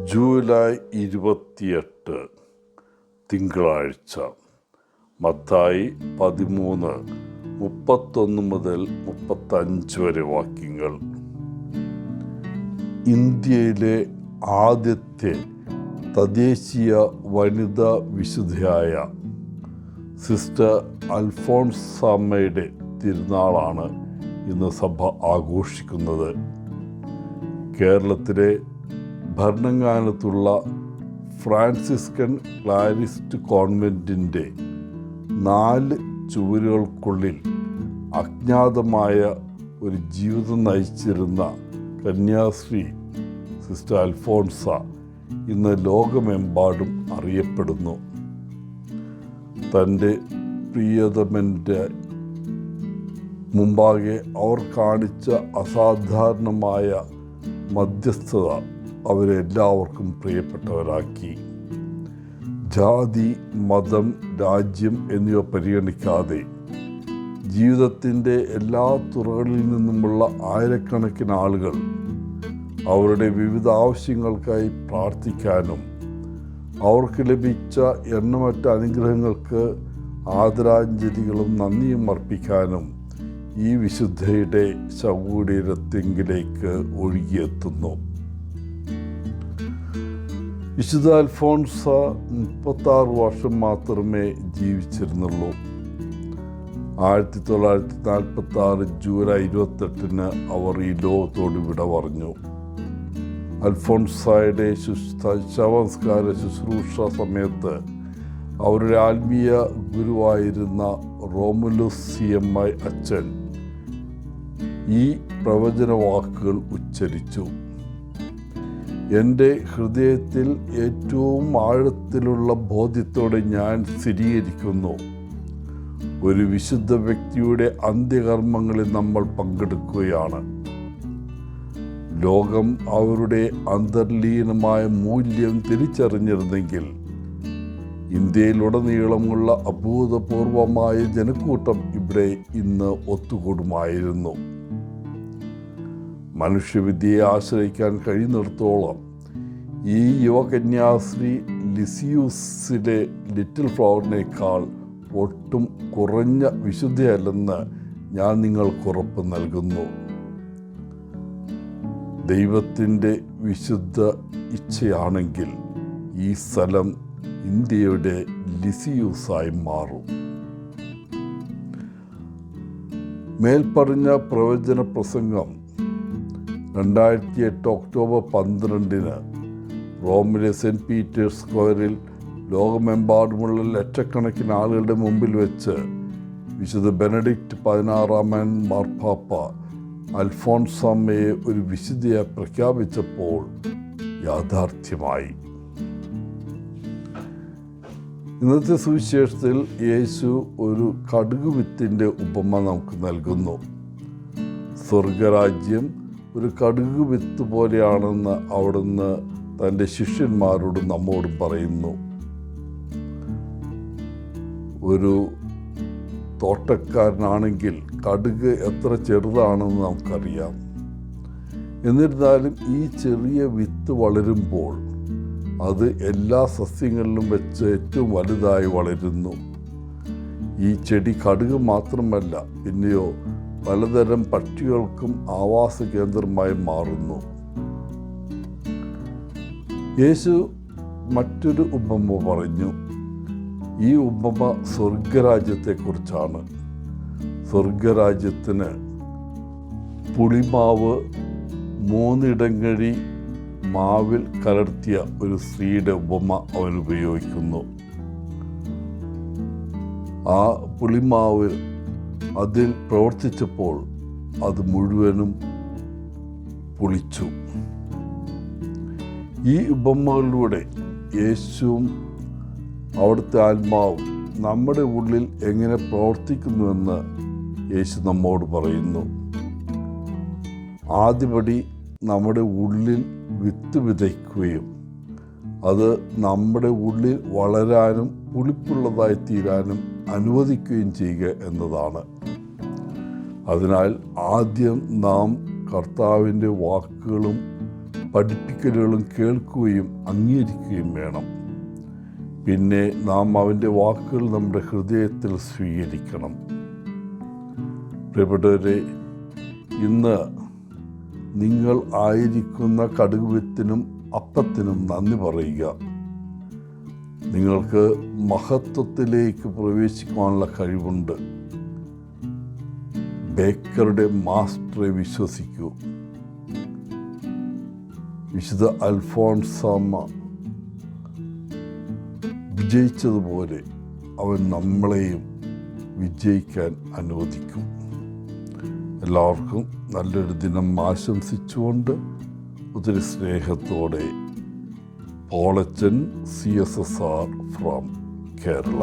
July 28 തിങ്കളാഴ്ച. മത്തായി 13:31 മുതൽ 35 വരെ വാക്യങ്ങൾ. ഇന്ത്യയിലെ ആദ്യത്തെ തദ്ദേശീയ വനിതാ വിശുദ്ധയായ സിസ്റ്റർ അൽഫോൺസാമ്മയുടെ തിരുനാളാണ് ഇന്ന് സഭ ആഘോഷിക്കുന്നത്. കേരളത്തിലെ ഭരണങ്ങാനത്തുള്ള ഫ്രാൻസിസ്കൻ ക്ലാരിസ്റ്റ് കോൺവെൻറ്റിൻ്റെ 4 ചുവരുകൾക്കുള്ളിൽ അജ്ഞാതമായ ഒരു ജീവിതം നയിച്ചിരുന്ന കന്യാശ്രീ സിസ്റ്റർ അൽഫോൺസ ഇന്ന് ലോകമെമ്പാടും അറിയപ്പെടുന്നു. തൻ്റെ പ്രിയതമൻ്റെ മുമ്പാകെ അവർ കാണിച്ച അസാധാരണമായ മധ്യസ്ഥത അവരെല്ലാവർക്കും പ്രിയപ്പെട്ടവരാക്കി. ജാതി, മതം, രാജ്യം എന്നിവ പരിഗണിക്കാതെ ജീവിതത്തിൻ്റെ എല്ലാ തുറകളിൽ നിന്നുമുള്ള ആയിരക്കണക്കിന് ആളുകൾ അവരുടെ വിവിധ ആവശ്യങ്ങൾക്കായി പ്രാർത്ഥിക്കാനും അവർക്ക് ലഭിച്ച എണ്ണമറ്റ അനുഗ്രഹങ്ങൾക്ക് ആദരാഞ്ജലികളും നന്ദിയും അർപ്പിക്കാനും ഈ വിശുദ്ധയുടെ ശവകുടീരത്തിങ്കിലേക്ക് ഒഴുകിയെത്തുന്നു. വിശുദ്ധ അൽഫോൺസ 36 വർഷം മാത്രമേ ജീവിച്ചിരുന്നുള്ളൂ. 1946 ജൂലൈ 28 അവർ ഈ ലോകത്തോട് വിട പറഞ്ഞു. അൽഫോൺസായുടെ ശവസംസ്കാര ശുശ്രൂഷ സമയത്ത് അവരുടെ ആത്മീയ ഗുരുവായിരുന്ന റോമുലസ് CMI അച്ഛൻ ഈ പ്രവചന വാക്കുകൾ ഉച്ചരിച്ചു: എൻ്റെ ഹൃദയത്തിൽ ഏറ്റവും ആഴത്തിലുള്ള ബോധ്യത്തോടെ ഞാൻ സ്ഥിരീകരിക്കുന്നു, ഒരു വിശുദ്ധ വ്യക്തിയുടെ അന്ത്യകർമ്മങ്ങളിൽ നമ്മൾ പങ്കെടുക്കുകയാണ്. ലോകം അവരുടെ അന്തർലീനമായ മൂല്യം തിരിച്ചറിഞ്ഞിരുന്നെങ്കിൽ ഇന്ത്യയിലുടനീളമുള്ള അഭൂതപൂർവമായ ജനക്കൂട്ടം ഇവിടെ ഇന്ന് ഒത്തുകൂടുമായിരുന്നു. മനുഷ്യവിദ്യയെ ആശ്രയിക്കാൻ കഴിയുന്നിടത്തോളം ഈ യുവകന്യാശ്രീ ലിസിയൂസിലെ ലിറ്റിൽ ഫ്ലവറിനേക്കാൾ ഒട്ടും കുറഞ്ഞ വിശുദ്ധയല്ലെന്ന് ഞാൻ നിങ്ങൾക്ക് ഉറപ്പ് നൽകുന്നു. ദൈവത്തിൻ്റെ വിശുദ്ധ ഇച്ഛയാണെങ്കിൽ ഈ സ്ഥലം ഇന്ത്യയുടെ ലിസിയൂസായി മാറും. മേൽപ്പറഞ്ഞ പ്രവചന പ്രസംഗം 2008 ഒക്ടോബർ 12 റോമിലെ സെൻറ്റ് പീറ്റേഴ്സ് സ്ക്വയറിൽ ലോകമെമ്പാടുമുള്ള ലക്ഷക്കണക്കിന് ആളുകളുടെ മുമ്പിൽ വെച്ച് വിശുദ്ധ ബെനഡിക്റ്റ് 16 മാർപ്പാപ്പ അൽഫോൺസാമ്മയെ ഒരു വിശുദ്ധയായി പ്രഖ്യാപിച്ചപ്പോൾ യാഥാർത്ഥ്യമായി. ഇന്നത്തെ സുവിശേഷത്തിൽ യേശു ഒരു കടുകുവിത്തിൻ്റെ ഉപമ നമുക്ക് നൽകുന്നു. സ്വർഗരാജ്യം ഒരു കടുക് വിത്ത് പോലെയാണെന്ന് അവിടുന്ന് തൻ്റെ ശിഷ്യന്മാരോടും നമ്മോടും പറയുന്നു. ഒരു തോട്ടക്കാരനാണെങ്കിൽ കടുക് എത്ര ചെറുതാണെന്ന് നമുക്കറിയാം. എന്നിരുന്നാലും ഈ ചെറിയ വിത്ത് വളരുമ്പോൾ അത് എല്ലാ സസ്യങ്ങളിലും വെച്ച് ഏറ്റവും വലുതായി വളരുന്നു. ഈ ചെടി കടുക് മാത്രമല്ല, പിന്നെയോ പലതരം പക്ഷികൾക്കും ആവാസ കേന്ദ്രമായി മാറുന്നു. യേശു മറ്റൊരു ഉപമ പറഞ്ഞു. ഈ ഉപമ സ്വർഗരാജ്യത്തെക്കുറിച്ചാണ്. സ്വർഗരാജ്യത്തിന് പുളിമാവ് 3 ഇടങ്ങഴി മാവിൽ കലർത്തിയ ഒരു സ്ത്രീയുടെ ഉപമ അവൻ ഉപയോഗിക്കുന്നു. ആ പുളിമാവ് അതിൽ പ്രവർത്തിച്ചപ്പോൾ അത് മുഴുവനും പുളിച്ചു. ഈ ഉപമകളിലൂടെ യേശുവും അവിടുത്തെ ആത്മാവും നമ്മുടെ ഉള്ളിൽ എങ്ങനെ പ്രവർത്തിക്കുന്നുവെന്ന് യേശു നമ്മോട് പറയുന്നു. ആദ്യപടി നമ്മുടെ ഉള്ളിൽ വിത്ത് വിതയ്ക്കുകയും അത് നമ്മുടെ ഉള്ളിൽ വളരാനും പുളിപ്പുള്ളതായി തീരാനും അനുവദിക്കുകയും ചെയ്യുക എന്നതാണ്. അതിനാൽ ആദ്യം നാം കർത്താവിൻ്റെ വാക്കുകളും പഠിപ്പിക്കലുകളും കേൾക്കുകയും അംഗീകരിക്കുകയും വേണം. പിന്നെ നാം അവൻ്റെ വാക്കുകൾ നമ്മുടെ ഹൃദയത്തിൽ സ്വീകരിക്കണം. പ്രിയപ്പെട്ടവരെ, ഇന്ന് നിങ്ങൾ ആയിരിക്കുന്ന കടുക് വിത്തിനും അപ്പത്തിനും നന്ദി പറയുക. നിങ്ങൾക്ക് മഹത്വത്തിലേക്ക് പ്രവേശിക്കുവാനുള്ള കഴിവുണ്ട്. ബേക്കറുടെ മാസ്റ്ററെ വിശ്വസിക്കൂ. വിശുദ്ധ അൽഫോൺസാമ്മ വിജയിച്ചതുപോലെ അവൻ നമ്മളെയും വിജയിക്കാൻ അനുവദിക്കും. എല്ലാവർക്കും നല്ലൊരു ദിനം ആശംസിച്ചുകൊണ്ട് ഒത്തിരി സ്നേഹത്തോടെ പോളച്ചൻ CSSR ഫ്രം കേരള.